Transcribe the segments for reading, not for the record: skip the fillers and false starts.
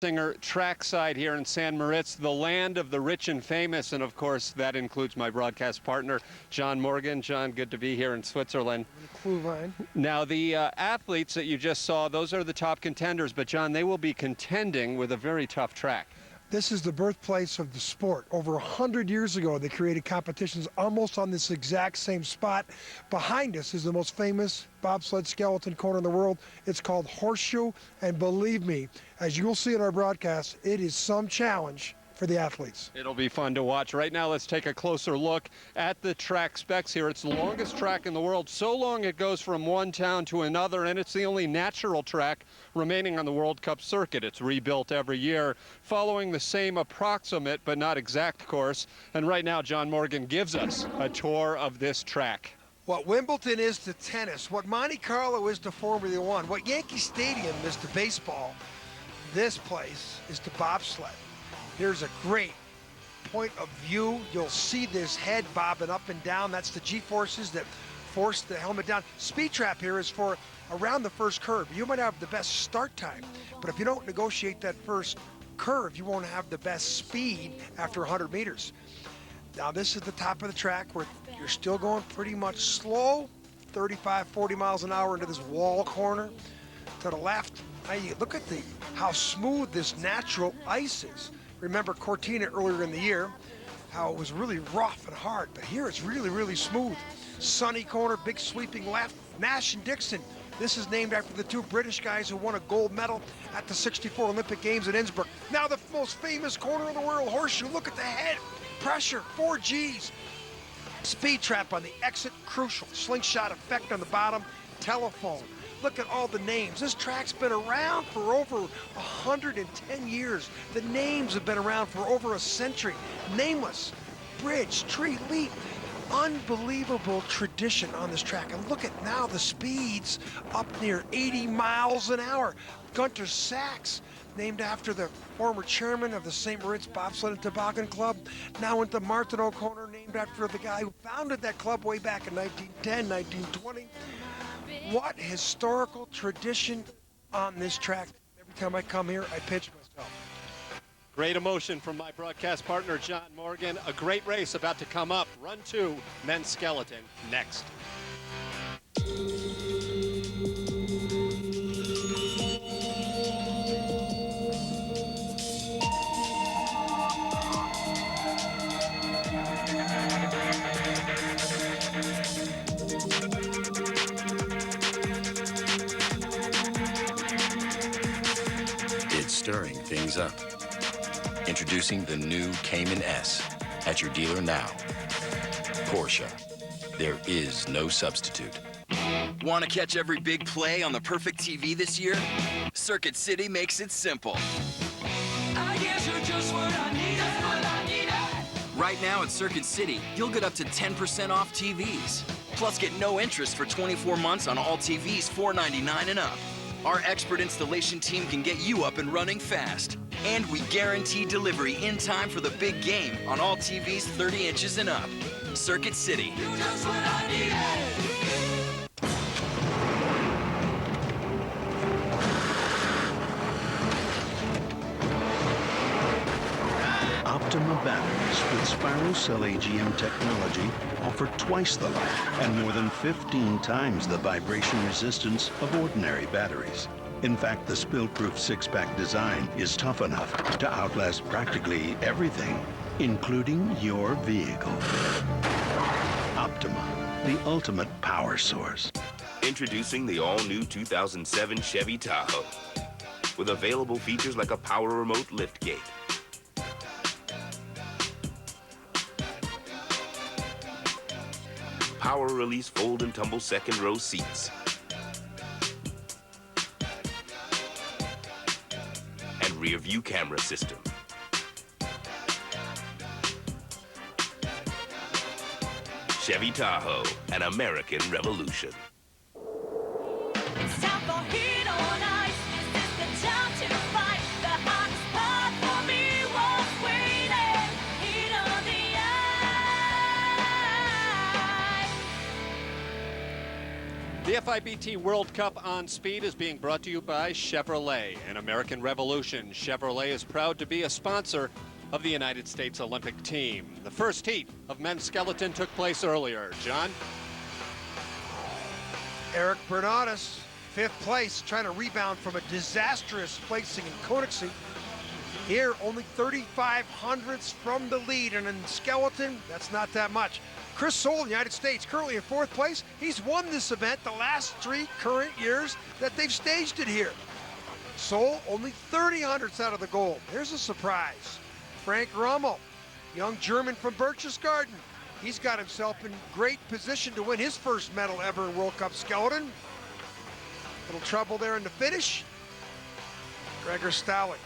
Singer trackside here in San Moritz, the land of the rich and famous, and of course that includes my broadcast partner, John Morgan. John, good to be here in Switzerland. Now the athletes that you just saw, those are the top contenders, but John, they will be contending with a very tough track. This is the birthplace of the sport. Over 100 years ago, they created competitions almost on this exact same spot. Behind us is the most famous bobsled skeleton corner in the world. It's called Horseshoe, and believe me, as you will see in our broadcast, it is some challenge for the athletes. It'll be fun to watch. Right now, let's take a closer look at the track specs here. It's the longest track in the world. So long it goes from one town to another, and it's the only natural track remaining on the World Cup circuit. It's rebuilt every year, following the same approximate but not exact course. And right now, John Morgan gives us a tour of this track. What Wimbledon is to tennis, what Monte Carlo is to Formula One, what Yankee Stadium is to baseball, this place is to bobsled. Here's a great point of view. You'll see this head bobbing up and down. That's the G-forces that force the helmet down. Speed trap here is for around the first curve. You might have the best start time, but if you don't negotiate that first curve, you won't have the best speed after 100 meters. Now this is the top of the track where you're still going pretty much slow, 35, 40 miles an hour into this wall corner. To the left, look at how smooth this natural ice is. Remember Cortina earlier in the year, how it was really rough and hard, but here it's really, really smooth. Sunny corner, big sweeping left, Nash and Dixon. This is named after the two British guys who won a gold medal at the '64 Olympic Games in Innsbruck. Now the most famous corner in the world, Horseshoe. Look at the head, pressure, 4 Gs. Speed trap on the exit, crucial. Slingshot effect on the bottom, telephone. Look at all the names. This track's been around for over 110 years. The names have been around for over a century. Nameless, bridge, tree, leap. Unbelievable tradition on this track. And look at now the speeds up near 80 miles an hour. Gunter Sachs, named after the former chairman of the St. Moritz Bobsled and Toboggan Club, now went to Martineau Corner, named after the guy who founded that club way back in 1910, 1920. What historical tradition on this track. Every time I come here, I pinch myself. Great emotion from my broadcast partner, John Morgan. A great race about to come up. Run 2, men's skeleton, next. Stirring things up. Introducing the new Cayman S at your dealer now. Porsche, there is no substitute. Want to catch every big play on the perfect TV this year? Circuit City makes it simple. I guess you're just what I need. Right now at Circuit City, you'll get up to 10% off TVs. Plus get no interest for 24 months on all TVs $499 and up. Our expert installation team can get you up and running fast. And we guarantee delivery in time for the big game on all TVs 30 inches and up. Circuit City. You're just what I needed. Optima batteries with spiral cell AGM technology offer twice the life and more than 15 times the vibration resistance of ordinary batteries. In fact, the spill-proof 6-pack design is tough enough to outlast practically everything, including your vehicle. Optima, the ultimate power source. Introducing the all-new 2007 Chevy Tahoe with available features like a power remote liftgate, power release fold and tumble second row seats, and rear view camera system. Chevy Tahoe, an American revolution. It's time for heat on ice. This is the time to fight. The hottest part for me was waiting. Heat on the ice. The FIBT World Cup on Speed is being brought to you by Chevrolet and American Revolution. Chevrolet is proud to be a sponsor of the United States Olympic team. The first heat of men's skeleton took place earlier. John? Eric Bernardus, 5th place, trying to rebound from a disastrous placing in Koenigsegg. Here, only 35 hundredths from the lead, and in skeleton, that's not that much. Chris Soule, United States, currently in 4th place. He's won this event the last 3 current years that they've staged it here. Soule, only 30 hundredths out of the gold. Here's a surprise. Frank Rommel, young German from Berchtesgaden. He's got himself in great position to win his first medal ever in World Cup skeleton. Little trouble there in the finish. Gregor Stauling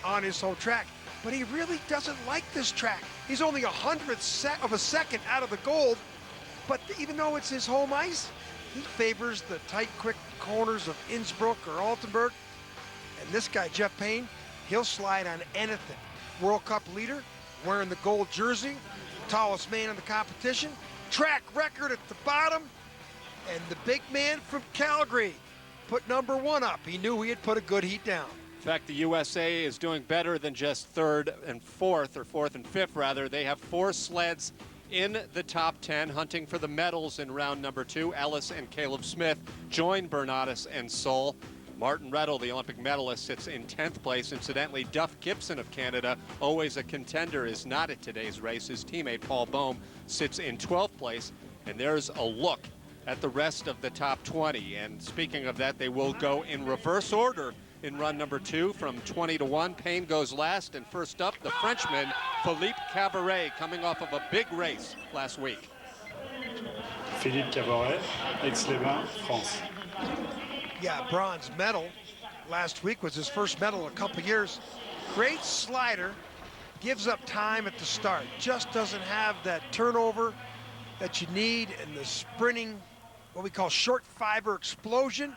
on his home track, but he really doesn't like this track. He's only 100th of a second out of the gold, but even though it's his home ice, he favors the tight, quick corners of Innsbruck or Altenburg. And this guy, Jeff Payne, he'll slide on anything. World Cup leader, wearing the gold jersey, tallest man in the competition, track record at the bottom, and the big man from Calgary put number 1 up. He knew he had put a good heat down. In fact, the USA is doing better than just 3rd and 4th, or 4th and 5th rather. They have 4 sleds in the top 10, hunting for the medals in round number 2. Ellis and Caleb Smith join Bernardus and Soule. Martin Rettel, the Olympic medalist, sits in 10th place. Incidentally, Duff Gibson of Canada, always a contender, is not at today's race. His teammate Paul Bohm sits in 12th place. And there's a look at the rest of the top 20. And speaking of that, they will go in reverse order in run number 2 from 20 to 1. Payne goes last, and first up, the Frenchman Philippe Cavaret, coming off of a big race last week. Philippe Cavaret, Aix-les-Bains, France. Yeah, bronze medal last week, was his first medal in a couple years. Great slider, gives up time at the start, just doesn't have that turnover that you need in the sprinting, what we call short fiber explosion.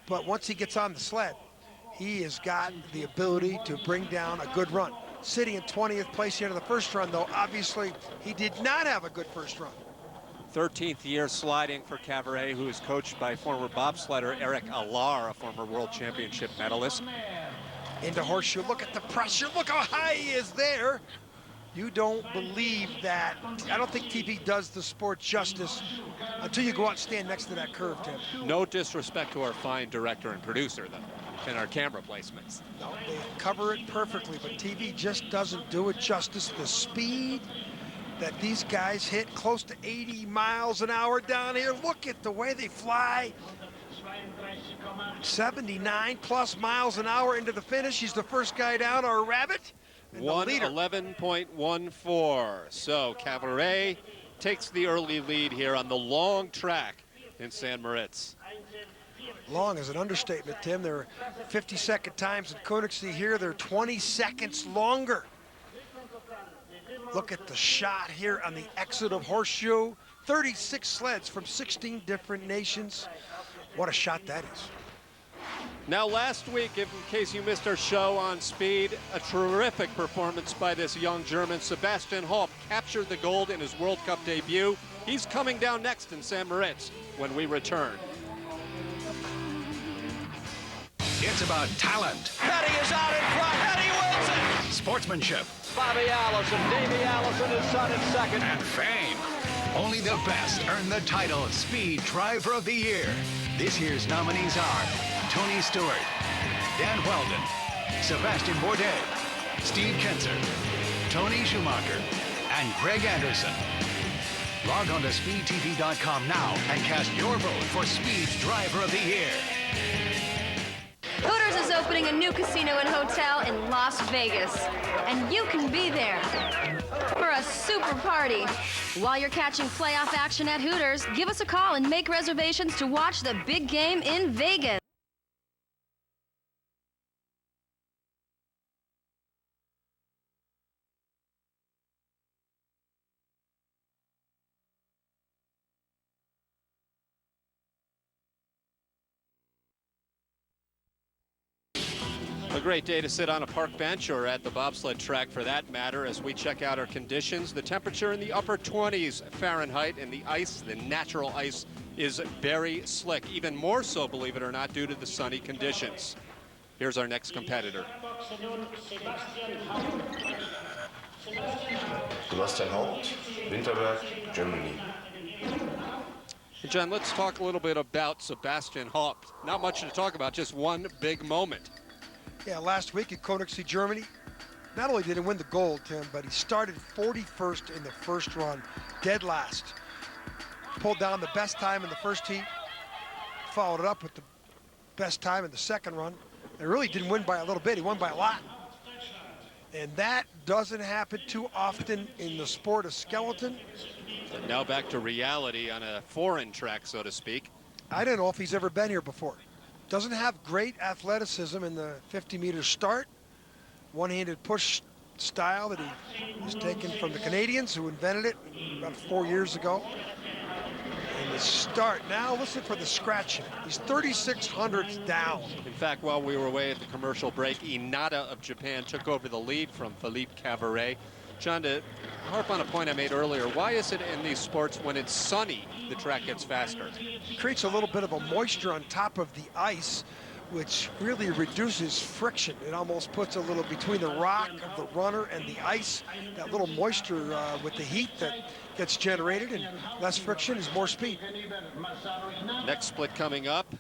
But once he gets on the sled, he has got the ability to bring down a good run. Sitting in 20th place here in the first run, though, obviously he did not have a good first run. 13th year sliding for Cavaret, who is coached by former bobsledder Eric Allar, a former world championship medalist. Into horseshoe, look at the pressure, look how high he is there. You don't believe that. I don't think TV does the sport justice until you go out and stand next to that curve, Tim. No disrespect to our fine director and producer, though, and our camera placements. No, they cover it perfectly, but TV just doesn't do it justice. The speed that these guys hit, close to 80 miles an hour down here. Look at the way they fly. 79 plus miles an hour into the finish. He's the first guy down, our rabbit. 1:11.14. So Cavaret takes the early lead here on the long track in St. Moritz. Long is an understatement, Tim. There are 50-second times in Koenigsegg here. They're 20 seconds longer. Look at the shot here on the exit of horseshoe. 36 sleds from 16 different nations. What a shot that is. Now last week, in case you missed our show on speed, a terrific performance by this young German. Sebastian Hopp captured the gold in his World Cup debut. He's coming down next in St. Moritz when we return. It's about talent. Petty is out in front. Petty wins it. Sportsmanship. Bobby Allison. Davey Allison is son in second. And fame. Only the best earn the title of Speed Driver of the Year. This year's nominees are Tony Stewart, Dan Weldon, Sebastian Bourdais, Steve Kenser, Tony Schumacher, and Greg Anderson. Log on to speedtv.com now and cast your vote for Speed's Driver of the Year. Hooters is opening a new casino and hotel in Las Vegas, and you can be there for a super party. While you're catching playoff action at Hooters, give us a call and make reservations to watch the big game in Vegas. A great day to sit on a park bench or at the bobsled track for that matter as we check out our conditions. The temperature in the upper 20s Fahrenheit, and the ice, the natural ice, is very slick, even more so, believe it or not, due to the sunny conditions. Here's our next competitor. Sebastian Haupt, Winterberg, Germany. John, let's talk a little bit about Sebastian Haupt. Not much to talk about, just one big moment. Yeah, last week at Königssee, Germany, not only did he win the gold, Tim, but he started 41st in the first run, dead last. Pulled down the best time in the first heat, followed it up with the best time in the second run, and really didn't win by a little bit, he won by a lot. And that doesn't happen too often in the sport of skeleton. And now back to reality on a foreign track, so to speak. I don't know if he's ever been here before. Doesn't have great athleticism in the 50-meter start. One-handed push style that he was taken from the Canadians who invented it about 4 years ago. And the start, now listen for the scratching. He's 3/600ths down. In fact, while we were away at the commercial break, Inada of Japan took over the lead from Philippe Cavaret. John, to harp on a point I made earlier, why is it in these sports when it's sunny, the track gets faster? It creates a little bit of a moisture on top of the ice, which really reduces friction. It almost puts a little between the rock of the runner and the ice, that little moisture with the heat that gets generated, and less friction is more speed. Next split coming up,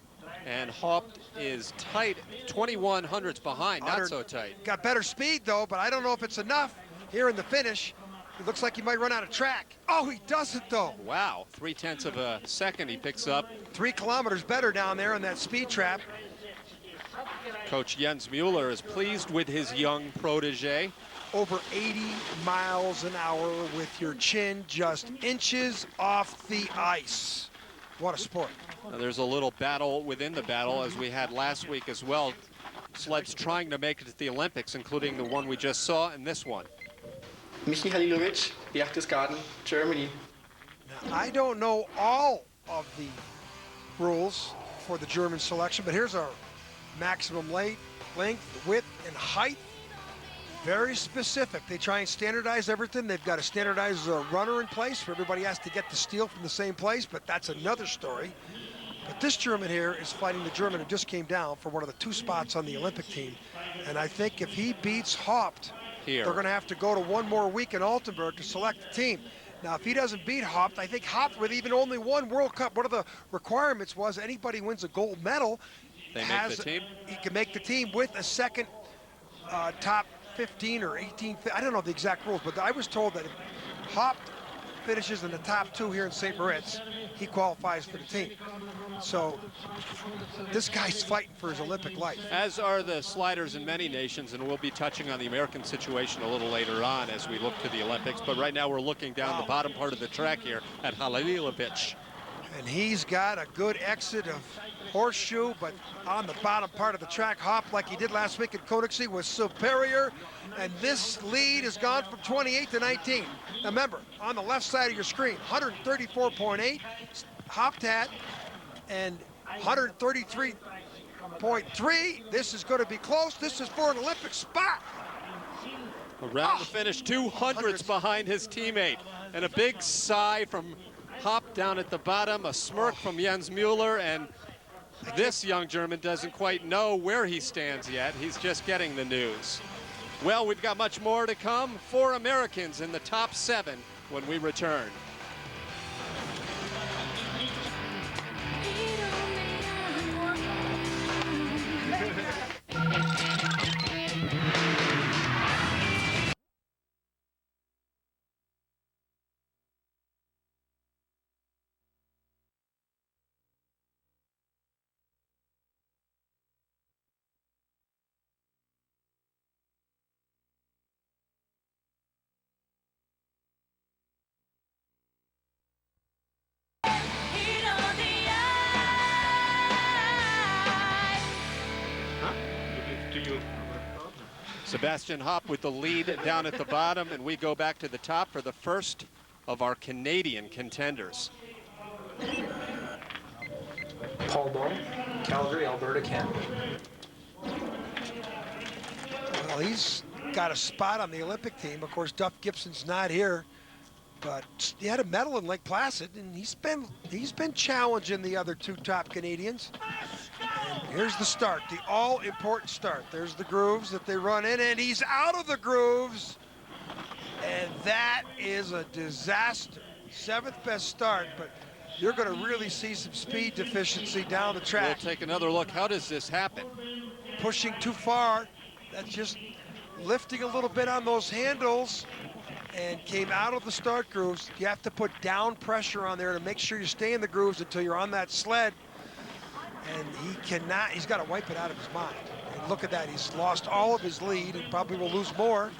and Haupt is tight, 2100ths behind, not so tight. Got better speed though, but I don't know if it's enough here in the finish. It looks like he might run out of track. Oh, he doesn't though. Wow, 0.3 of a second he picks up. 3 kilometers better down there in that speed trap. Coach Jens Mueller is pleased with his young protege. Over 80 miles an hour with your chin just inches off the ice. What a sport. Now, there's a little battle within the battle, as we had last week as well. Sleds trying to make it to the Olympics, including the one we just saw and this one. Michi Halilovic, Berchtesgaden, Germany. Now, I don't know all of the rules for the German selection, but here's our maximum length, width, and height. Very specific. They try and standardize everything. They've got a standardized runner in place where everybody has to get the steel from the same place, but that's another story. But this German here is fighting the German who just came down for one of the 2 spots on the Olympic team. And I think if he beats Haupt, they're going to have to go to one more week in Altenburg to select the team. Now, if he doesn't beat Haupt, I think Haupt with even only one World Cup, one of the requirements was anybody wins a gold medal, they make the team? He can make the team with a second top 15 or 18, I don't know the exact rules, but I was told that if Haupt finishes in the top 2 here in St. Moritz, he qualifies for the team. So this guy's fighting for his Olympic life. As are the sliders in many nations, and we'll be touching on the American situation a little later on as we look to the Olympics. But right now we're looking down the bottom part of the track here at Halilovic. And he's got a good exit of horseshoe, but on the bottom part of the track, Haupt, like he did last week at Königssee, was superior. And this lead has gone from 28 to 19. Now remember, on the left side of your screen, 134.8 Haupt had, and 133.3. This is going to be close. This is for an Olympic spot. Around the finish, 200ths behind his teammate. And a big sigh from Haupt down at the bottom, a smirk from Jens Mueller, and this young German doesn't quite know where he stands yet. He's just getting the news. Well, we've got much more to come. 4 Americans in the top 7 when we return. Sebastian Haupt with the lead down at the bottom, and we go back to the top for the first of our Canadian contenders. Paul Ball, Calgary, Alberta, Canada. Well, he's got a spot on the Olympic team. Of course, Duff Gibson's not here, But he had a medal in Lake Placid, and he's been challenging the other two top Canadians. And here's the start, the all-important start. There's the grooves that they run in, and he's out of the grooves. And that is a disaster. 7th best start, but you're going to really see some speed deficiency down the track. We'll take another look. How does this happen? Pushing too far. That's just lifting a little bit on those handles and came out of the start grooves. You have to put down pressure on there to make sure you stay in the grooves until you're on that sled. And he cannot, he's got to wipe it out of his mind. And look at that, he's lost all of his lead and probably will lose more.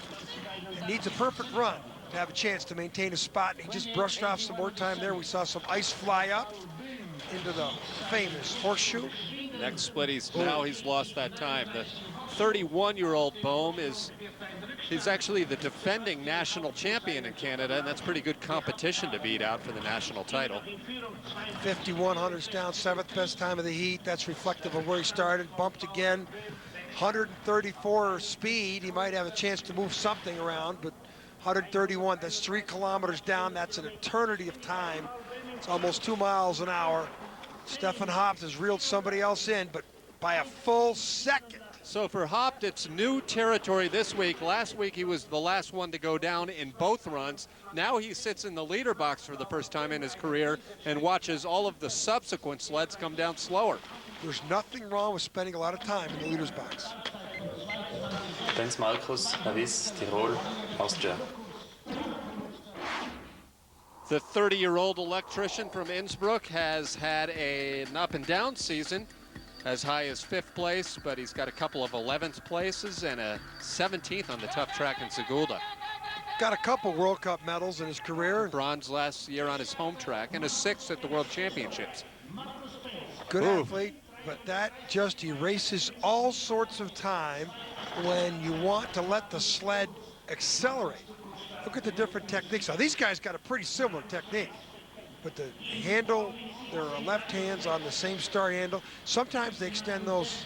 He needs a perfect run to have a chance to maintain a spot. He just brushed off some more time there. We saw some ice fly up into the famous horseshoe. Next split, he's lost that time. The 31-year-old Bohm is actually the defending national champion in Canada, and that's pretty good competition to beat out for the national title. 51 down, 7th best time of the heat. That's reflective of where he started. Bumped again, 134 speed. He might have a chance to move something around, but 131, that's 3 kilometers down. That's an eternity of time. It's almost 2 miles an hour. Stefan Haupt has reeled somebody else in, but by a full second. So for Haupt, it's new territory this week. Last week, he was the last one to go down in both runs. Now he sits in the leader box for the first time in his career and watches all of the subsequent sleds come down slower. There's nothing wrong with spending a lot of time in the leader's box. Benz Markus, Avis, Tirol, Austria. The 30-year-old electrician from Innsbruck has had an up-and-down season, as high as 5th place, but he's got a couple of 11th places and a 17th on the tough track in Sigulda. Got a couple World Cup medals in his career. Bronze last year on his home track and a 6th at the World Championships. Good athlete, but that just erases all sorts of time when you want to let the sled accelerate. Look at the different techniques. Now, these guys got a pretty similar technique, but the handle, there are left hands on the same start handle. Sometimes they extend those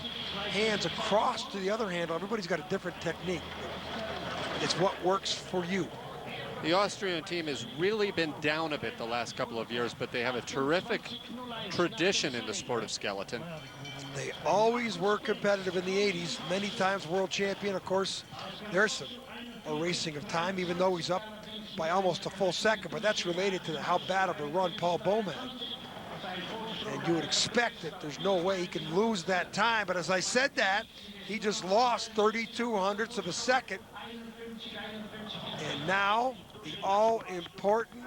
hands across to the other handle. Everybody's got a different technique. It's what works for you. The Austrian team has really been down a bit the last couple of years, but they have a terrific tradition in the sport of skeleton. They always were competitive in the 80s, many times world champion. Of course, there's some erasing of time, even though he's up by almost a full second, but that's related to how bad of a run Paul Bohm had. And you would expect that there's no way he can lose that time, but as I said that, he just lost 32 hundredths of a second. And now the all-important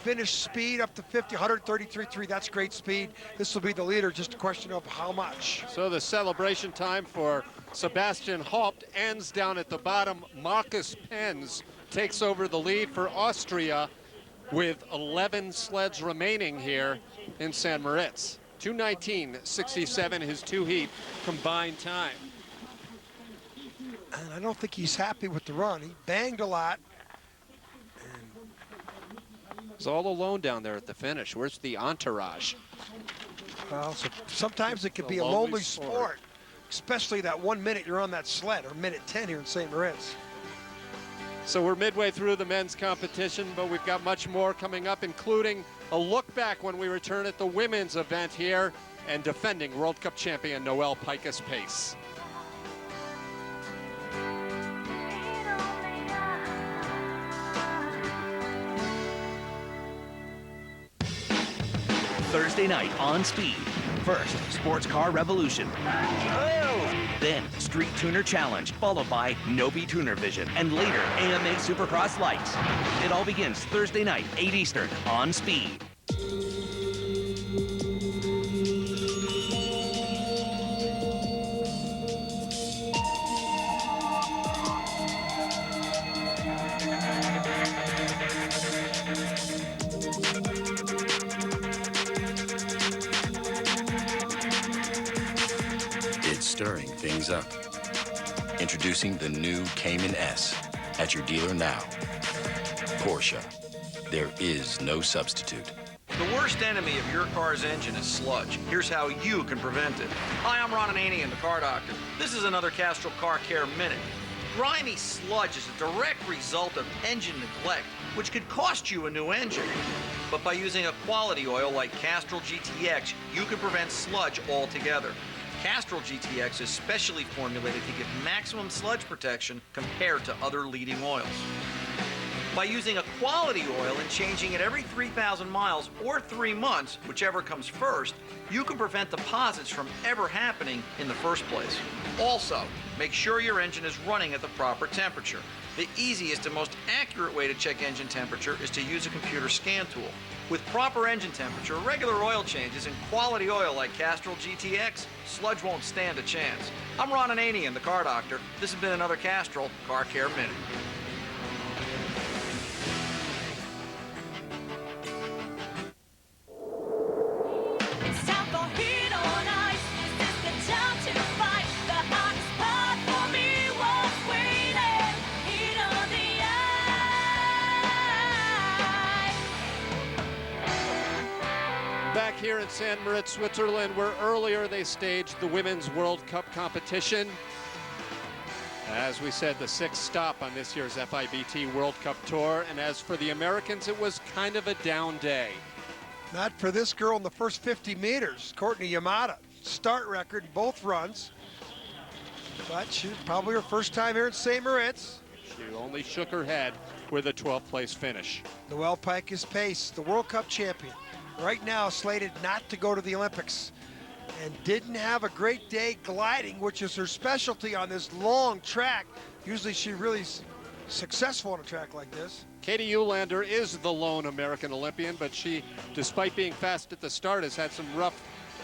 finish speed up to 50, 133.3, that's great speed. This will be the leader, just a question of how much. So the celebration time for Sebastian Haupt ends down at the bottom. Markus Penz takes over the lead for Austria with 11 sleds remaining here in St. Moritz. 2:19.67, his 2-heat combined time. And I don't think he's happy with the run. He banged a lot. He's all alone down there at the finish. Where's the entourage? Well, so sometimes it could be a lonely sport, especially that 1 minute you're on that sled, or minute 10 here in St. Moritz. So we're midway through the men's competition, but we've got much more coming up, including a look back when we return at the women's event here and defending World Cup champion Noelle Pikus-Pace. Thursday night on Speed. First, Sports Car Revolution. Then, Street Tuner Challenge, followed by Nobi Tuner Vision, and later, AMA Supercross Lights. It all begins Thursday night, 8 Eastern, on Speed. Stirring things up. Introducing the new Cayman S at your dealer now. Porsche. There is no substitute. The worst enemy of your car's engine is sludge. Here's how you can prevent it. Hi, I'm Ron Ananian, the car doctor. This is another Castrol Car Care Minute. Grimy sludge is a direct result of engine neglect, which could cost you a new engine. But by using a quality oil like Castrol GTX, you can prevent sludge altogether. Castrol GTX is specially formulated to give maximum sludge protection compared to other leading oils. By using a quality oil and changing it every 3,000 miles or 3 months, whichever comes first, you can prevent deposits from ever happening in the first place. Also, make sure your engine is running at the proper temperature. The easiest and most accurate way to check engine temperature is to use a computer scan tool. With proper engine temperature, regular oil changes, and quality oil like Castrol GTX, sludge won't stand a chance. I'm Ron Ananian, the Car Doctor. This has been another Castrol Car Care Minute. It's time for heat on ice. This is the time to fight. The hottest part for me was waiting. Heat on the ice. Back here in St. Moritz, Switzerland, where earlier they staged the Women's World Cup competition. As we said, the 6th stop on this year's FIVT World Cup Tour. And as for the Americans, it was kind of a down day. Not for this girl in the first 50 meters. Courtney Yamada, start record, both runs. But she's probably her first time here in St. Moritz. She only shook her head with a 12th place finish. Noelle Pike is pace, the World Cup champion. Right now slated not to go to the Olympics. And didn't have a great day gliding, which is her specialty on this long track. Usually she's really successful on a track like this. Katie Eulander is the lone American Olympian, but she, despite being fast at the start, has had some rough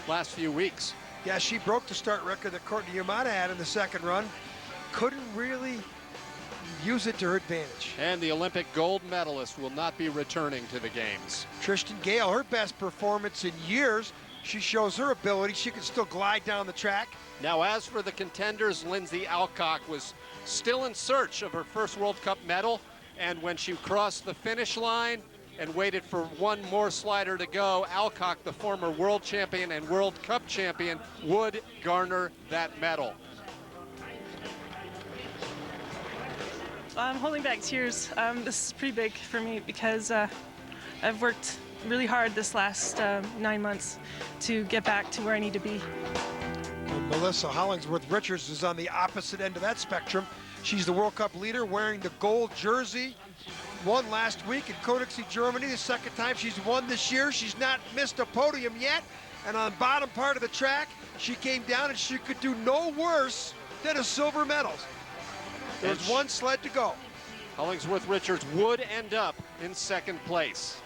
last few weeks. Yeah, she broke the start record that Courtney Yamada had in the second run. Couldn't really use it to her advantage. And the Olympic gold medalist will not be returning to the games. Tristan Gale, her best performance in years. She shows her ability. She can still glide down the track. Now, as for the contenders, Lindsay Alcock was still in search of her first World Cup medal. And when she crossed the finish line and waited for one more slider to go, Alcock, the former world champion and World Cup champion, would garner that medal. I'm holding back tears. This is pretty big for me because I've worked really hard this last 9 months to get back to where I need to be. And Melissa Hollingsworth-Richards is on the opposite end of that spectrum. She's the World Cup leader, wearing the gold jersey. Won last week in Königssee, Germany, the second time she's won this year. She's not missed a podium yet. And on the bottom part of the track, she came down and she could do no worse than a silver medal. There's one sled to go. Hollingsworth-Richards would end up in second place.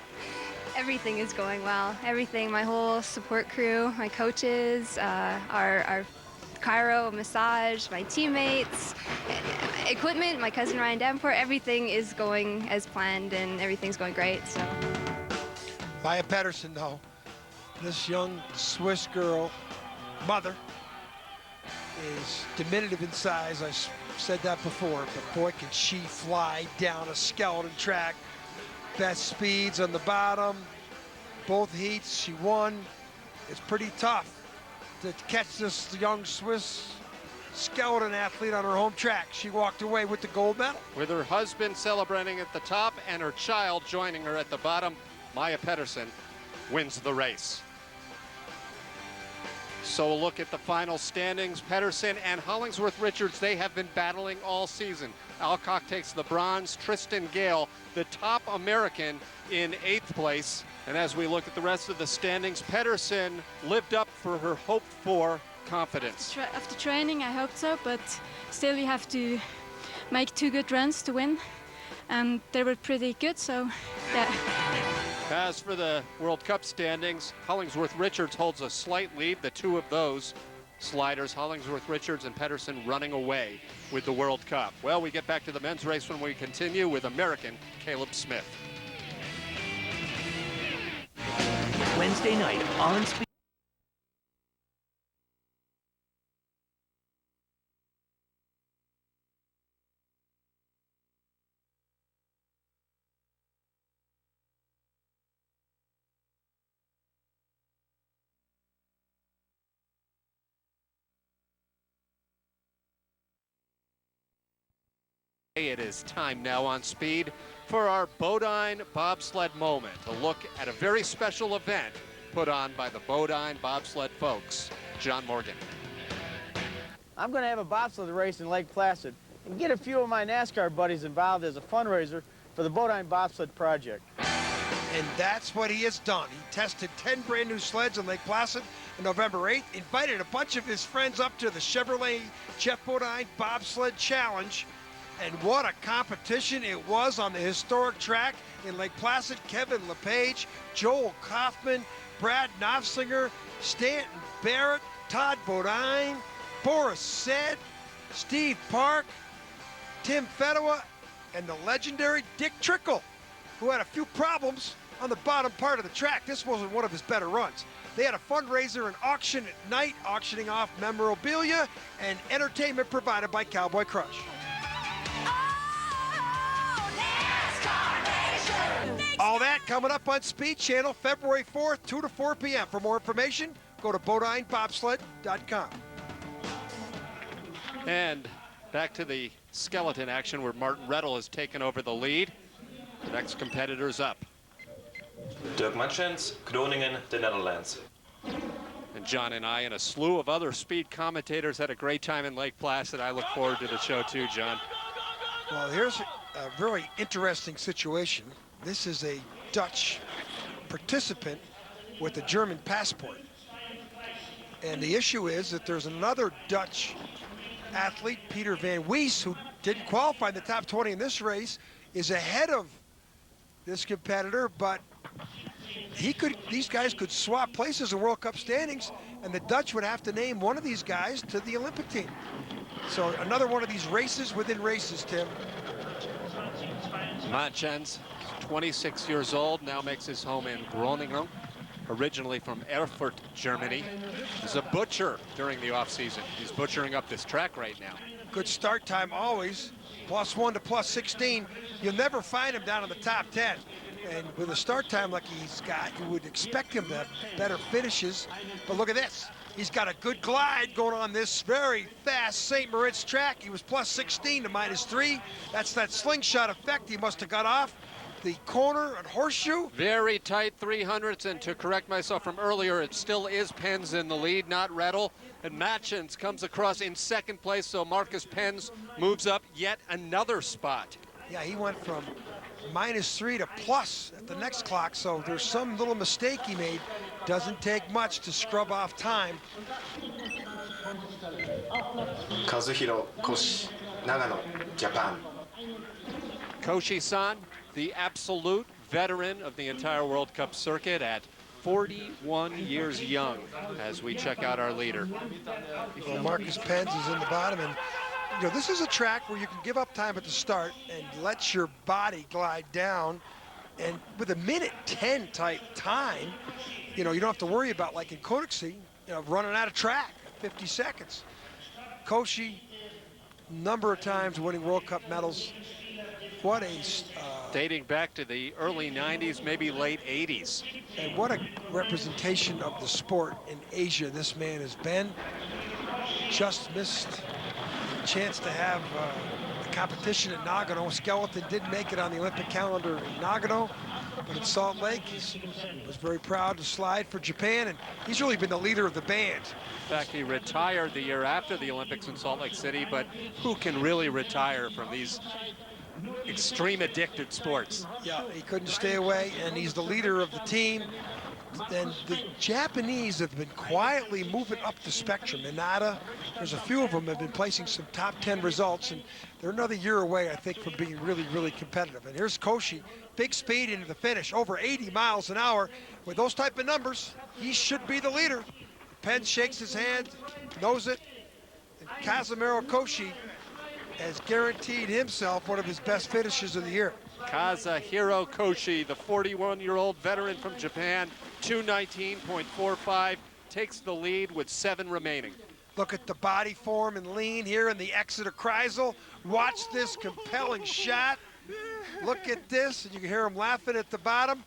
Everything is going well. Everything, my whole support crew, my coaches, our chiro, massage, my teammates, equipment, my cousin Ryan Davenport, everything is going as planned and everything's going great, so. Maya Pedersen, though, this young Swiss girl, mother, is diminutive in size. I said that before, but boy, can she fly down a skeleton track. Best speeds on the bottom. Both heats she won. It's pretty tough to catch this young Swiss skeleton athlete on her home track. She walked away with the gold medal. With her husband celebrating at the top and her child joining her at the bottom, Maya Pedersen wins the race. So a look at the final standings. Pedersen and Hollingsworth-Richards, they have been battling all season. Alcock takes the bronze. Tristan Gale, the top American, in 8th place. And as we look at the rest of the standings, Pedersen lived up for her hoped-for confidence. After training, I hoped so, but still you have to make 2 good runs to win. And they were pretty good, so yeah. As for the World Cup standings, Hollingsworth-Richards holds a slight lead. The two of those sliders, Hollingsworth-Richards and Pedersen, running away with the World Cup. Well, we get back to the men's race when we continue with American Caleb Smith. Wednesday night on Speed. It is time now on Speed for our Bodine bobsled moment, a look at a very special event put on by the Bodine bobsled folks. John Morgan. I'm going to have a bobsled race in Lake Placid and get a few of my NASCAR buddies involved as a fundraiser for the Bodine bobsled project. And that's what he has done. He tested 10 brand new sleds in Lake Placid on November 8th, invited a bunch of his friends up to the Chevrolet Jeff Bodine Bobsled Challenge. And what a competition it was on the historic track in Lake Placid. Kevin LePage, Joel Kaufman, Brad Knopfsinger, Stanton Barrett, Todd Bodine, Boris Said, Steve Park, Tim Fedewa, and the legendary Dick Trickle, who had a few problems on the bottom part of the track. This wasn't one of his better runs. They had a fundraiser and auction at night, auctioning off memorabilia and entertainment provided by Cowboy Crush. All that coming up on Speed Channel, February 4th, 2 to 4 p.m. For more information, go to bodinebobsled.com. And back to the skeleton action where Martin Rettel has taken over the lead. The next competitor's up. Dirk Matschens, Groningen, the Netherlands. And John and I and a slew of other speed commentators had a great time in Lake Placid. I look forward to the show too, John. Well, here's a really interesting situation. This is a Dutch participant with a German passport. And the issue is that there's another Dutch athlete, Peter van Wees, who didn't qualify in the top 20 in this race, is ahead of this competitor, but these guys could swap places in World Cup standings, and the Dutch would have to name one of these guys to the Olympic team. So another one of these races within races, Tim. Matschens, 26 years old, now makes his home in Groningen, originally from Erfurt, Germany. He's a butcher during the off-season. He's butchering up this track right now. Good start time always, +1 to +16. You'll never find him down in the top 10. And with a start time like he's got, you would expect him to have better finishes. But look at this. He's got a good glide going on this very fast St. Moritz track. He was +16 to -3. That's that slingshot effect he must have got off the corner and horseshoe. Very tight 300s, and to correct myself from earlier, it still is Penz in the lead, not Rettel. And Matschens comes across in second place, so Marcus Penz moves up yet another spot. Yeah, he went from -3 to plus at the next clock, so there's some little mistake he made. Doesn't take much to scrub off time. Kazuhiro Koshi, Nagano, Japan. Koshi-san, the absolute veteran of the entire World Cup circuit at 41 years young as we check out our leader. Well, Marcus Penz is in the bottom, and you know, this is a track where you can give up time at the start and let your body glide down, and with a minute 10 type time, you know, you don't have to worry about, like in Koenigsee, you know, running out of track, 50 seconds. Koshi, number of times winning World Cup medals. What a dating back to the early 90s, maybe late 80s. And what a representation of the sport in Asia this man has been. Just missed a chance to have the competition at Nagano. Skeleton didn't make it on the Olympic calendar in Nagano, but in Salt Lake, he was very proud to slide for Japan, and he's really been the leader of the band. In fact, he retired the year after the Olympics in Salt Lake City, but who can really retire from these extreme addicted sports? Yeah, he couldn't stay away, and he's the leader of the team. And the Japanese have been quietly moving up the spectrum. Inada, there's a few of them have been placing some top 10 results, and they're another year away, I think, from being really, really competitive. And here's Koshi, big speed into the finish, over 80 miles an hour. With those type of numbers, he should be the leader. Penz shakes his hand, knows it, and Kazumiro Koshi has guaranteed himself one of his best finishes of the year. Kazuhiro Koshi, the 41-year-old veteran from Japan, 219.45, takes the lead with 7 remaining. Look at the body form and lean here in the exit of Kreisel. Watch this compelling shot. Look at this, and you can hear him laughing at the bottom.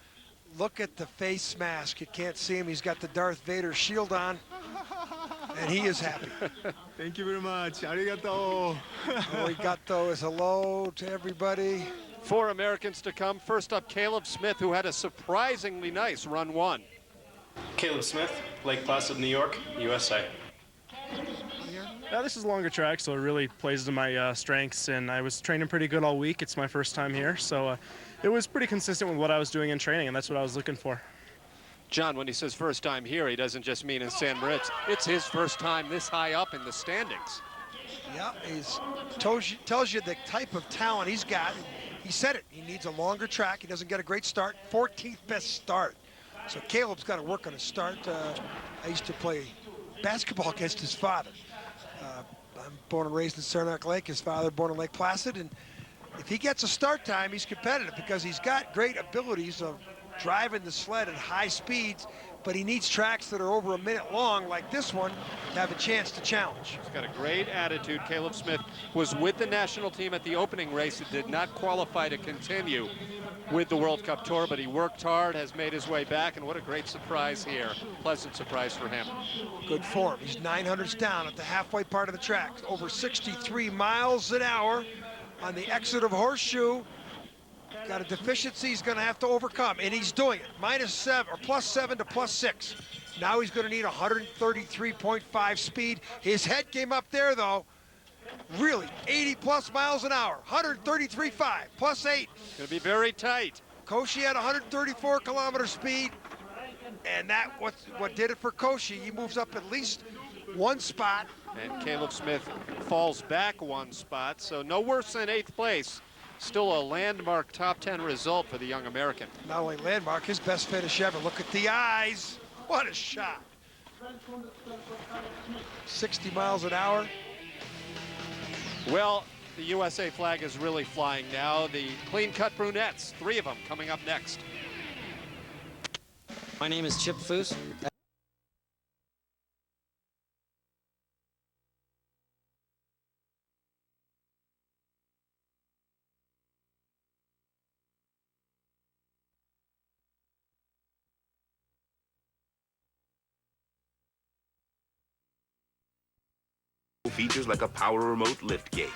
Look at the face mask. You can't see him. He's got the Darth Vader shield on. and he is happy. Thank you very much. Arigato. Arigato is hello to everybody. 4 Americans to come. First up, Caleb Smith, who had a surprisingly nice run 1. Caleb Smith, Lake Placid, New York, USA. This is a longer track, so it really plays to my strengths, and I was training pretty good all week. It's my first time here, so it was pretty consistent with what I was doing in training, and that's what I was looking for. John, when he says first time here, he doesn't just mean in San Moritz. It's his first time this high up in the standings. Yeah, he's tells you the type of talent he's got. He said it. He needs a longer track. He doesn't get a great start. 14th best start. So Caleb's got to work on his start. I used to play basketball against his father. I'm born and raised in Saranac Lake. His father born in Lake Placid. And if he gets a start time, he's competitive because he's got great abilities of driving the sled at high speeds, but he needs tracks that are over a minute long, like this one, to have a chance to challenge. He's got a great attitude. Caleb Smith was with the national team at the opening race. It did not qualify to continue with the World Cup Tour, but he worked hard, has made his way back, and what a great surprise here. Pleasant surprise for him. Good form. He's 900s down at the halfway part of the track. Over 63 miles an hour on the exit of Horseshoe. Got a deficiency he's going to have to overcome, and he's doing it. -7 or +7 to +6. Now he's going to need 133.5 speed. His head came up there, though. Really, 80+ miles an hour. 133.5 +8. Going to be very tight. Koshi had 134 kilometer speed, and that what did it for Koshi. He moves up at least 1 spot. And Caleb Smith falls back 1 spot, so no worse than 8th place. Still a landmark top 10 result for the young American. Not only landmark, his best finish ever. Look at the eyes. What a shot. 60 miles an hour. Well, the USA flag is really flying now. The clean-cut brunettes, 3 of them coming up next. My name is Chip Foose. Features like a power remote lift gate.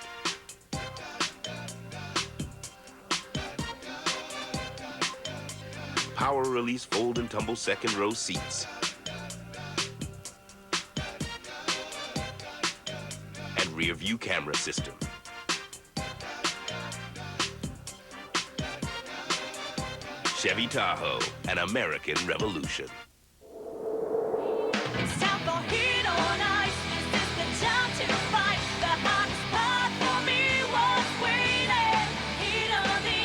Power release fold and tumble second row seats. And rear view camera system. Chevy Tahoe, an American revolution. It's time for heat on ice. This is the time to fight. The hottest part for me was waiting. Heat on the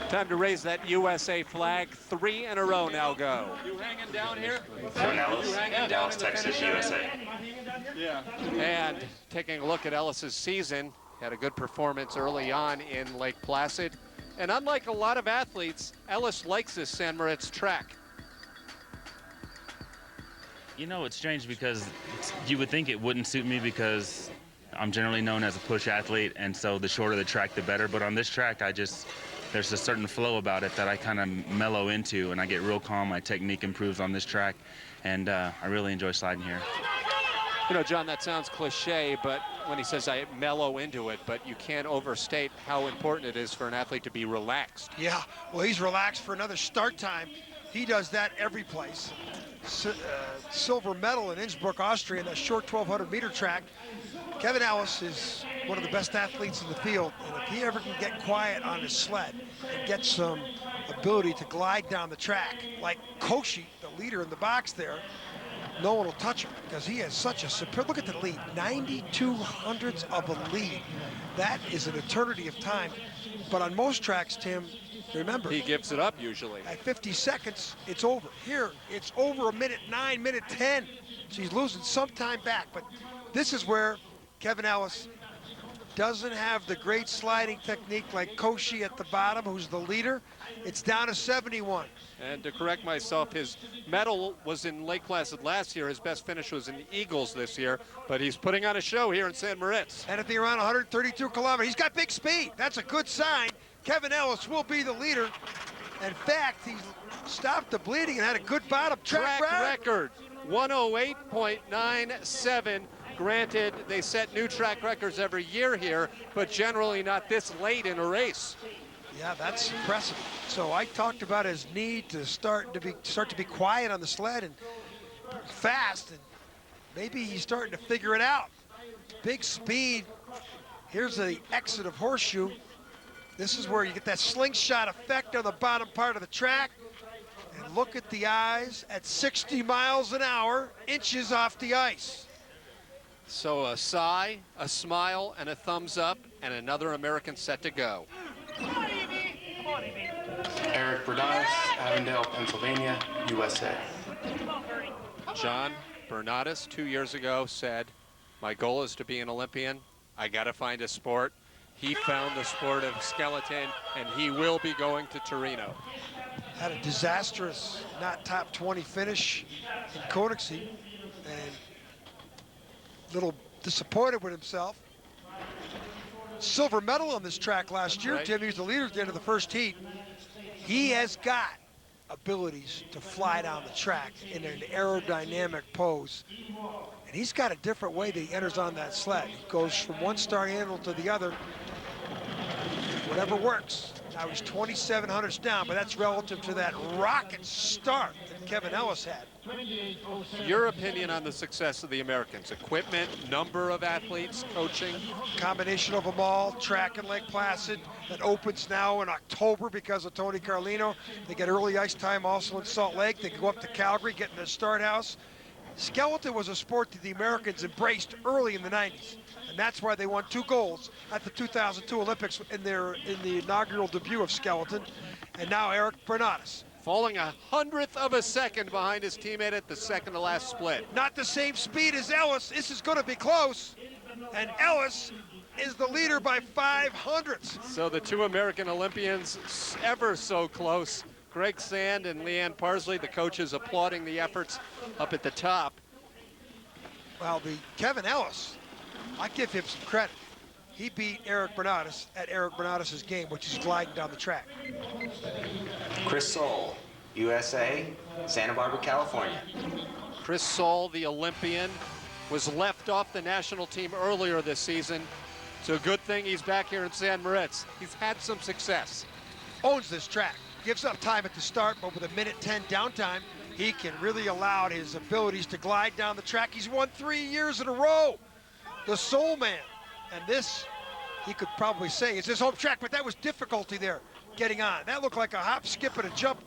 ice. Time to raise that USA flag. 3 in a row now go. You hanging down here? Ellis, Dallas, Texas, USA. Yeah. And taking a look at Ellis's season, had a good performance early on in Lake Placid. And unlike a lot of athletes, Ellis likes this San Moritz track. You know, it's strange because you would think it wouldn't suit me because I'm generally known as a push athlete, and so the shorter the track, the better. But on this track, there's a certain flow about it that I kind of mellow into, and I get real calm. My technique improves on this track, and I really enjoy sliding here. You know, John, that sounds cliche, but when he says I mellow into it, but you can't overstate how important it is for an athlete to be relaxed. Yeah, well, he's relaxed for another start time. He does that every place. Silver medal in Innsbruck, Austria, in that short 1,200-meter track. Kevin Ellis is one of the best athletes in the field, and if he ever can get quiet on his sled and get some ability to glide down the track, like Koshi, the leader in the box there, no one will touch him because he has such a superior, look at the lead, 92 hundredths of a lead. That is an eternity of time. But on most tracks, Tim, remember, he gives it up usually. At 50 seconds, it's over. Here, it's over a minute 9, minute 10. So he's losing some time back. But this is where Kevin Ellis doesn't have the great sliding technique like Koshi at the bottom, who's the leader. It's down to 71. And to correct myself, his medal was in Lake Placid last year. His best finish was in the Eagles this year, but he's putting on a show here in San Moritz. Anything around 132 kilometers. He's got big speed. That's a good sign. Kevin Ellis will be the leader. In fact, he stopped the bleeding and had a good bottom track record. 108.97. Granted, they set new track records every year here, but generally not this late in a race. Yeah, that's impressive. So I talked about his need to start to be quiet on the sled and fast, and maybe he's starting to figure it out. Big speed. Here's the exit of Horseshoe. This is where you get that slingshot effect on the bottom part of the track. And look at the eyes at 60 miles an hour, inches off the ice. So a sigh, a smile, and a thumbs up, and another American set to go. Eric Bernardus, Avondale, Pennsylvania, USA. John Bernardus 2 years ago said, my goal is to be an Olympian. I gotta find a sport. He found the sport of skeleton, and he will be going to Torino. Had a disastrous, not top 20 finish in Koenigsegg, and little disappointed with himself. Silver medal on this track last year, Tim. He was the leader at the end of the first heat. He has got abilities to fly down the track in an aerodynamic pose. And he's got a different way that he enters on that sled. He goes from one start handle to the other, whatever works. Now he's 27 hundredths down, but that's relative to that rocket start that Kevin Ellis had. Your opinion on the success of the Americans? Equipment, number of athletes, coaching? Combination of them all. Track in Lake Placid that opens now in October because of Tony Carlino. They get early ice time also in Salt Lake. They can go up to Calgary, get in the start house. Skeleton was a sport that the Americans embraced early in the 90s, and that's why they won 2 golds at the 2002 Olympics in the inaugural debut of skeleton. And now Eric Bernardus. Falling 100th of a second behind his teammate at the second to last split. Not the same speed as Ellis. This is going to be close, and Ellis is the leader by 500ths. So the 2 American Olympians ever so close. Greg Sand and Leanne Parsley, the coaches applauding the efforts up at the top. Well, the Kevin Ellis, I give him some credit. He beat Eric Bernardus at Eric Bernardus' game, which is gliding down the track. Chris Soule, USA, Santa Barbara, California. Chris Soule, the Olympian, was left off the national team earlier this season. So a good thing he's back here in San Moritz. He's had some success. Owns this track. Gives up time at the start, but with a minute 10 downtime, he can really allow his abilities to glide down the track. He's won 3 years in a row. The Soul Man. And this, he could probably say, is his home track, but that was difficulty there getting on. That looked like a hop, skip, and a jump.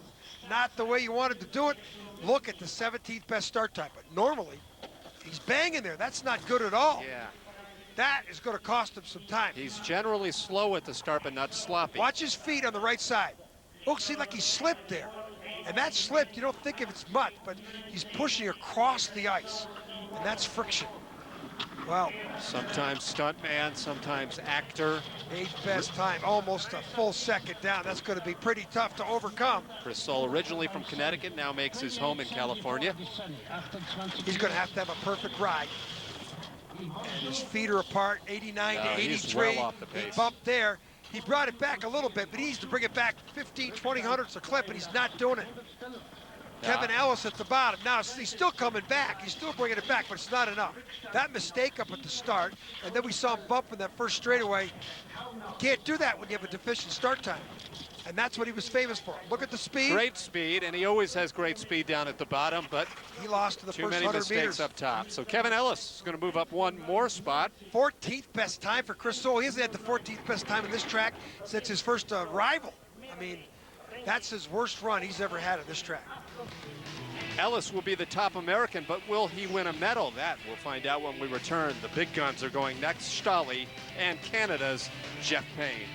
Not the way you wanted to do it. Look at the 17th best start time. But normally, he's banging there. That's not good at all. Yeah. That is going to cost him some time. He's generally slow at the start, but not sloppy. Watch his feet on the right side. Looks like he slipped there. And that slipped, you don't think if it's mud, but he's pushing across the ice. And that's friction. Well, sometimes stuntman, sometimes actor. 8th best time, almost a full second down. That's going to be pretty tough to overcome. Chris Soule, originally from Connecticut, now makes his home in California. He's going to have a perfect ride. And his feet are apart, 89 to 83. He's well off the pace. He bumped there. He brought it back a little bit, but he needs to bring it back 15, 20 hundredths a clip, and he's not doing it. Kevin Ellis at the bottom. Now, he's still coming back. He's still bringing it back, but it's not enough. That mistake up at the start, and then we saw him bump in that first straightaway. You can't do that when you have a deficient start time. And that's what he was famous for. Look at the speed. Great speed, and he always has great speed down at the bottom, but he lost to the too first many 100 mistakes meters. up top. So Kevin Ellis is going to move up one more spot. 14th best time for Chris Soule. He hasn't had the 14th best time in this track since his first rival. I mean, that's his worst run he's ever had at this track. Ellis will be the top American, but will he win a medal? That we'll find out when we return. The big guns are going next, Stali and Canada's Jeff Payne.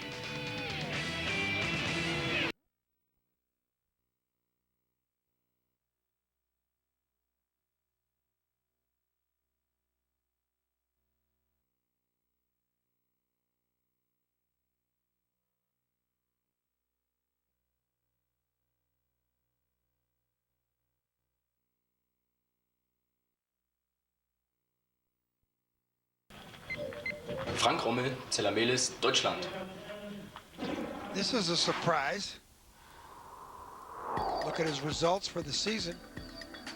Frank Rommel, Zellermelis, Deutschland. This is a surprise. Look at his results for the season.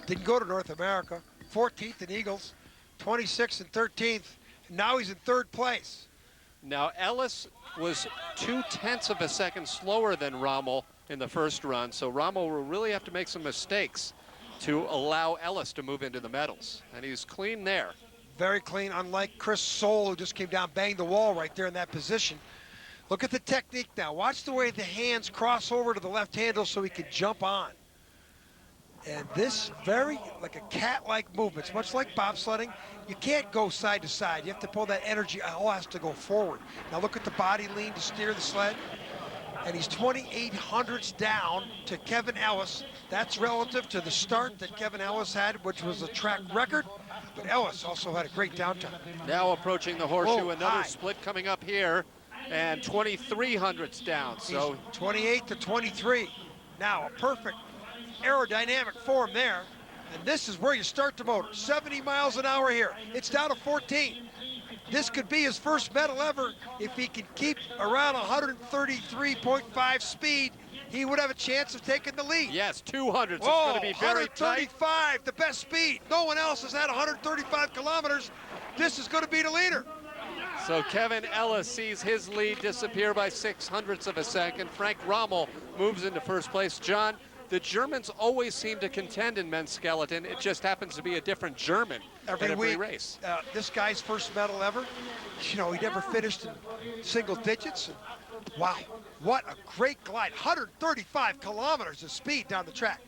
Didn't go to North America. 14th in Eagles, 26th and 13th. And now he's in 3rd place. Now, Ellis was 0.2 of a second slower than Rommel in the first run, so Rommel will really have to make some mistakes to allow Ellis to move into the medals. And he's clean there. Very clean, unlike Chris Soule, who just came down, banged the wall right there in that position. Look at the technique now. Watch the way the hands cross over to the left handle so he can jump on. And this very, like a cat-like movement. It's much like bobsledding. You can't go side to side. You have to pull that energy. All has to go forward. Now look at the body lean to steer the sled. And he's 28 hundredths down to Kevin Ellis. That's relative to the start that Kevin Ellis had, which was a track record. But Ellis also had a great downtime. Now approaching the horseshoe, Whoa, another high. split coming up here, and 23 hundredths down. So He's 28 to 23. Now a perfect aerodynamic form there. And this is where you start the motor. 70 miles an hour here. It's down to 14. This could be his first medal ever. If he can keep around 133.5 speed, he would have a chance of taking the lead. Yes, 200s. It's Whoa, going to be very tight. 135, the best speed. No one else has had 135 kilometers. This is going to be the leader. So Kevin Ellis sees his lead disappear by 600ths of a second. Frank Rommel moves into first place. John, the Germans always seem to contend in men's skeleton. It just happens to be a different German at every race. This guy's first medal ever. You know, he never finished in single digits. Wow, what a great glide. 135 kilometers of speed down the track.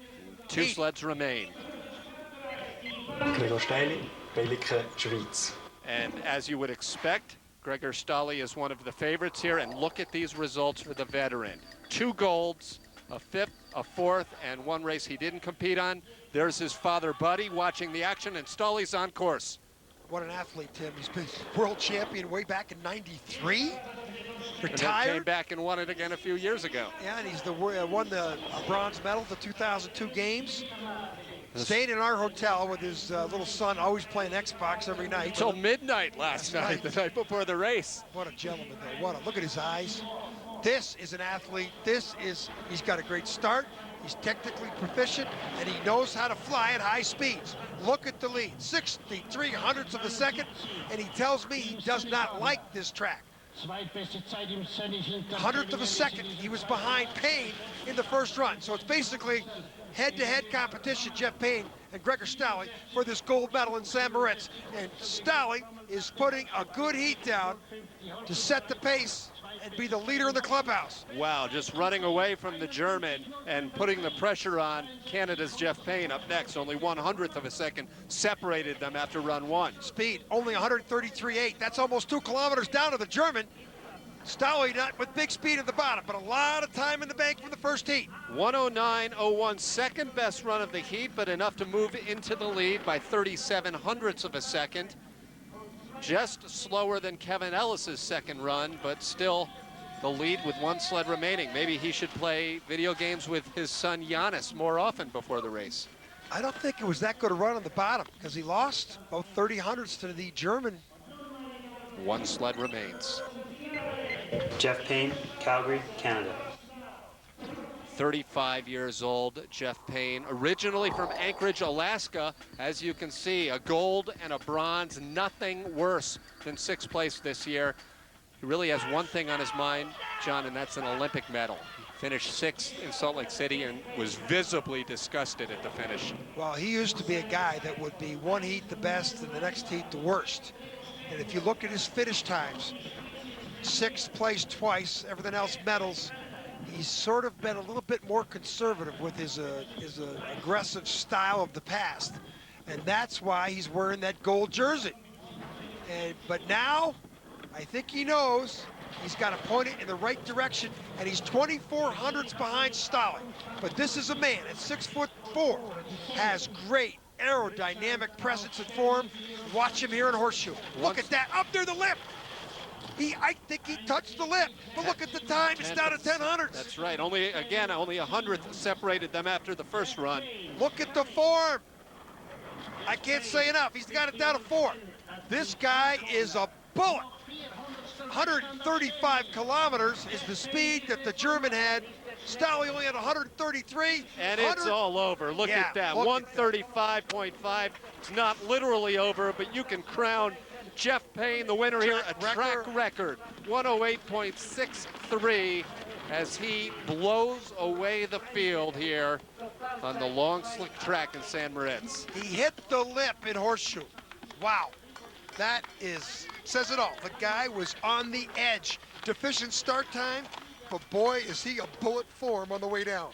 Two sleds remain. Gregor Steili, Belike, Schweiz. And as you would expect, Gregor Stali is one of the favorites here. And look at these results for the veteran. 2 golds, a 5th, a 4th, and 1 race he didn't compete on. There's his father, Buddy, watching the action, and Stali's on course. What an athlete, Tim. He's been world champion way back in '93. And then Retired. came back and won it again a few years ago. Yeah, and he's won the bronze medal at the 2002 games. Stayed in our hotel with his little son, always playing Xbox every night. Until midnight last night, the night before the race. What a gentleman, though. Look at his eyes. This is an athlete. He's got a great start. He's technically proficient, and he knows how to fly at high speeds. Look at the lead, 63 hundredths of a second, and he tells me he does not like this track. 100th of a second, he was behind Payne in the first run. So it's basically head-to-head competition, Jeff Payne and Gregor Stali for this gold medal in St. Moritz. And Stali is putting a good heat down to set the pace and be the leader in the clubhouse. Wow, just running away from the German and putting the pressure on Canada's Jeff Payne up next. Only 100th of a second separated them after run 1. Speed, only 133.8. That's almost 2 kilometers down to the German. Stali not with big speed at the bottom, but a lot of time in the bank from the first heat. 109.01, second best run of the heat, but enough to move into the lead by 37 hundredths of a second. Just slower than Kevin Ellis's second run, but still the lead with 1 sled remaining. Maybe he should play video games with his son Giannis more often before the race. I don't think it was that good a run on the bottom because he lost about 30 hundredths to the German. 1 sled remains. Jeff Payne, Calgary, Canada. 35 years old, Jeff Payne, originally from Anchorage, Alaska. As you can see, a gold and a bronze, nothing worse than 6th place this year. He really has one thing on his mind, John, and that's an Olympic medal. He finished 6th in Salt Lake City and was visibly disgusted at the finish. Well, he used to be a guy that would be one heat the best and the next heat the worst. And if you look at his finish times, 6th place twice, everything else medals. He's sort of been a little bit more conservative with his aggressive style of the past. And that's why he's wearing that gold jersey. But now, I think he knows he's got to point it in the right direction, and he's 24 hundredths behind Stali. But this is a man at 6'4", has great aerodynamic presence and form. Watch him here in Horseshoe. Look at that, up near the lip. I think he touched the lip, but look at the time, it's down to 10 hundredths. That's right, only a 100th separated them after the first run. Look at the form. I can't say enough, he's got it down to 4. This guy is a bullet. 135 kilometers is the speed that the German had Stolle only had 133. And it's all over. Look at that. 135.5. It's not literally over, but you can crown Jeff Payne the winner here. A track record. 108.63 as he blows away the field here on the long slick track in San Moritz. He hit the lip in Horseshoe. Wow. That says it all. The guy was on the edge. Deficient start time, but boy, is he a bullet for him on the way down.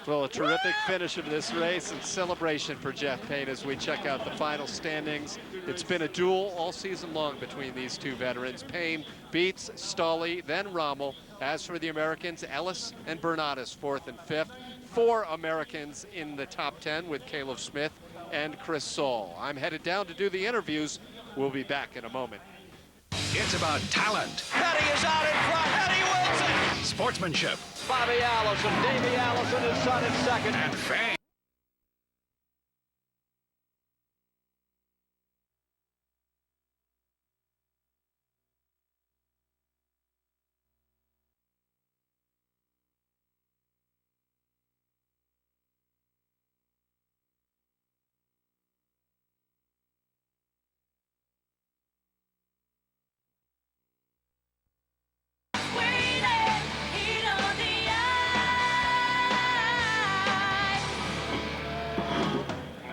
Well, a terrific finish of this race and celebration for Jeff Payne as we check out the final standings. It's been a duel all season long between these two veterans. Payne beats Stolle, then Rommel. As for the Americans, Ellis and Bernardus, 4th and 5th. 4 Americans in the top 10 with Caleb Smith and Chris Soule. I'm headed down to do the interviews. We'll be back in a moment. It's about talent. Petty is out in front. Petty wins it. Sportsmanship. Bobby Allison, Davey Allison, his son in second. And fame.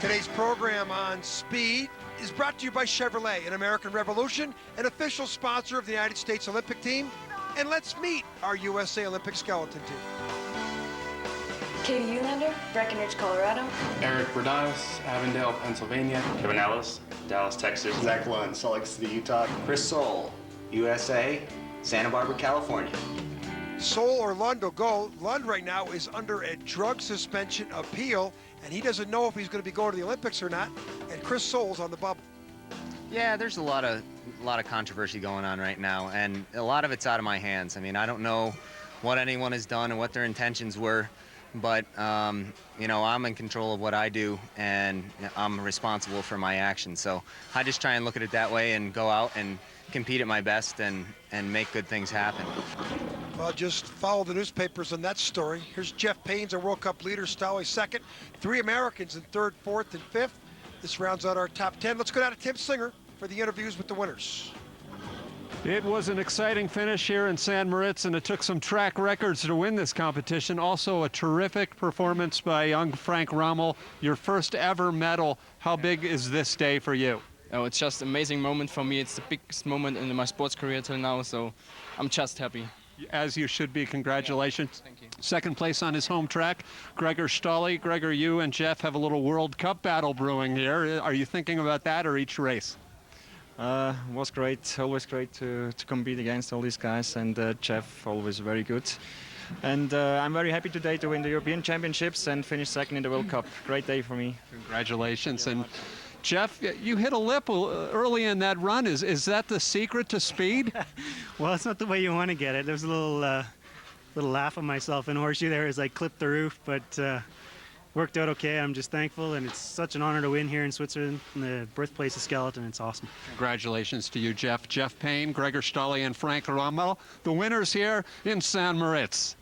Today's program on speed is brought to you by Chevrolet, an American Revolution, an official sponsor of the United States Olympic team. And let's meet our USA Olympic skeleton team. Katie Eulander, Breckenridge, Colorado. Eric Bernardus, Avondale, Pennsylvania. Kevin Ellis, Dallas, Texas. Zach Lund, Salt Lake City, Utah. Chris Soule, USA, Santa Barbara, California. Soule or Lund will go. Lund right now is under a drug suspension appeal, and he doesn't know if he's going to be going to the Olympics or not. And Chris Soule's on the bubble. Yeah, there's a lot of controversy going on right now, and a lot of it's out of my hands. I mean, I don't know what anyone has done and what their intentions were, but you know, I'm in control of what I do, and I'm responsible for my actions. So I just try and look at it that way and go out and compete at my best and make good things happen. Well, just follow the newspapers on that story. Here's Jeff Payne's our World Cup leader, Stolle second. 3 Americans in 3rd, 4th, and 5th. This rounds out our top 10. Let's go down to Tim Singer for the interviews with the winners. It was an exciting finish here in San Moritz, and it took some track records to win this competition. Also a terrific performance by young Frank Rommel, your first ever medal. How big is this day for you? Oh, it's just an amazing moment for me. It's the biggest moment in my sports career till now, so I'm just happy. As you should be. Congratulations. Yeah, thank you. Second place on his home track, Gregor Stolle. Gregor, you and Jeff have a little World Cup battle brewing here. Are you thinking about that or each race? Was great, always great to compete against all these guys, and Jeff always very good. And I'm very happy today to win the European Championships and finish second in the World Cup. Great day for me. Congratulations. And Jeff, you hit a lip early in that run. Is that the secret to speed? Well, it's not the way you want to get it. There's a little laugh at myself in Horseshoe there as I clipped the roof, but worked out okay. I'm just thankful, and it's such an honor to win here in Switzerland, in the birthplace of skeleton. It's awesome. Congratulations to you, Jeff. Jeff Payne, Gregor Stolle, and Frank Rommel, the winners here in San Moritz.